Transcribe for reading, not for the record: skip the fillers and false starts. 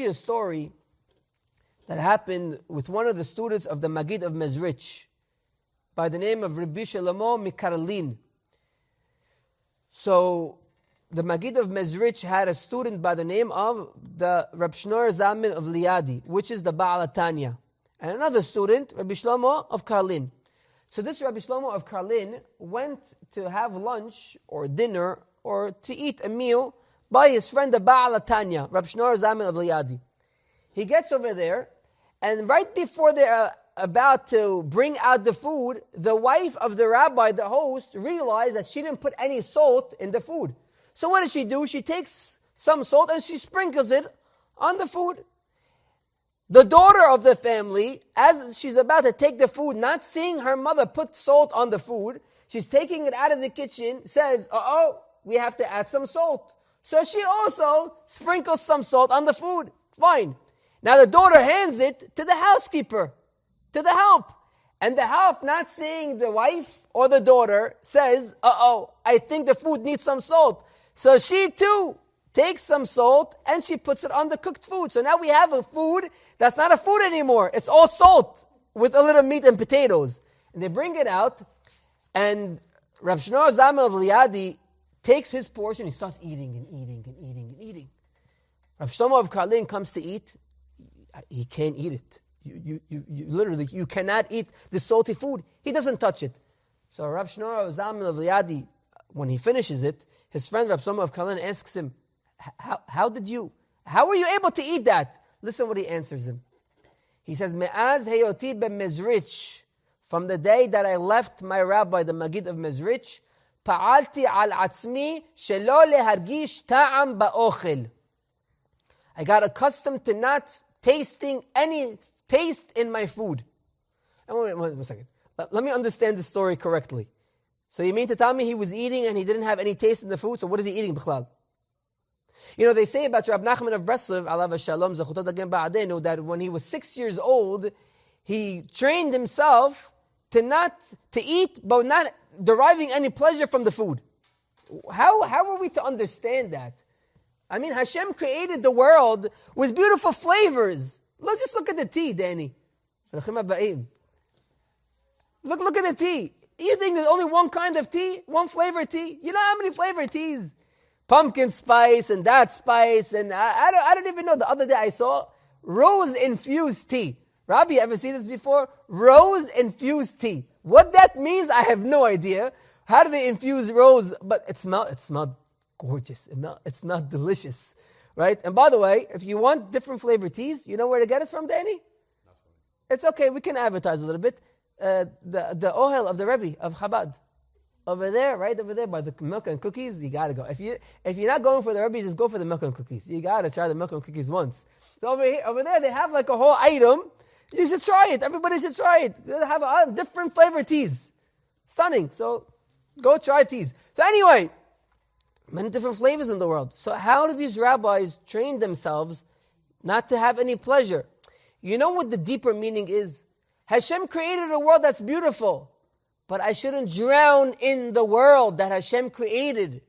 you a story that happened with one of the students of the Magid of Mezrich by the name of Rabbi Shlomo Mikarlin. So, the Magid of Mezrich had a student by the name of the Rab Shneur Zalman of Liadi, which is the Baal Tanya. And another student, Rabbi Shlomo of Karlin. So this Rabbi Shlomo of Karlin went to have lunch or dinner or to eat a meal by his friend the Baal Tanya, Rab Shneur Zalman of Liadi. He gets over there, and right before they're about to bring out the food, the wife of the rabbi, the host, realized that she didn't put any salt in the food. So what does she do? She takes some salt and she sprinkles it on the food. The daughter of the family, as she's about to take the food, not seeing her mother put salt on the food, she's taking it out of the kitchen, says, we have to add some salt. So she also sprinkles some salt on the food. Fine. Now the daughter hands it to the housekeeper, to the help. And the help, not seeing the wife or the daughter, says, I think the food needs some salt. So she too takes some salt and she puts it on the cooked food. So now we have a food that's not a food anymore. It's all salt with a little meat and potatoes. And they bring it out, and Rav Shneur Zalman of Liadi takes his portion. He starts eating and eating and eating and eating. Rav Shlomo of Karlin comes to eat. He can't eat it. You literally, you cannot eat the salty food. He doesn't touch it. So Rav Shneur Zalman of Liadi, when he finishes it, his friend Rav Shlomo of Karlin asks him, how were you able to eat that? Listen what he answers him. He says, Me'az heyoti b'Mezrich, from the day that I left my rabbi, the Magid of Mezrich, pa'alti al atzmi shelo lehargish ta'am ba'ochel. I got accustomed to not tasting any taste in my food. And wait one second. Let me understand the story correctly. So you mean to tell me he was eating and he didn't have any taste in the food? So what is he eating, b'chlal? You know, they say about Rab Nachman of Breslov, alav shalom, zechutot again ba'adenu, that when he was 6 years old, he trained himself to eat, but not deriving any pleasure from the food. How are we to understand that? I mean, Hashem created the world with beautiful flavors. Let's just look at the tea, Danny. Look at the tea. You think there's only one kind of tea? One flavor tea? You know how many flavor teas? Pumpkin spice and that spice, and I don't even know. The other day I saw rose-infused tea. Rabbi, you ever seen this before? Rose-infused tea. What that means, I have no idea. How do they infuse rose? But it smelled gorgeous. It smelled delicious. Right? And by the way, if you want different flavor teas, you know where to get it from, Danny? It's okay, we can advertise a little bit. The ohel of the Rebbe of Chabad. Over there, right over there by the milk and cookies, you gotta go. If you're not going for the Rebbe, just go for the milk and cookies. You gotta try the milk and cookies once. So over there, they have like a whole item. You should try it. Everybody should try it. They have different flavor teas. Stunning. So go try teas. So anyway, many different flavors in the world. So how do these rabbis train themselves not to have any pleasure? You know what the deeper meaning is? Hashem created a world that's beautiful, but I shouldn't drown in the world that Hashem created.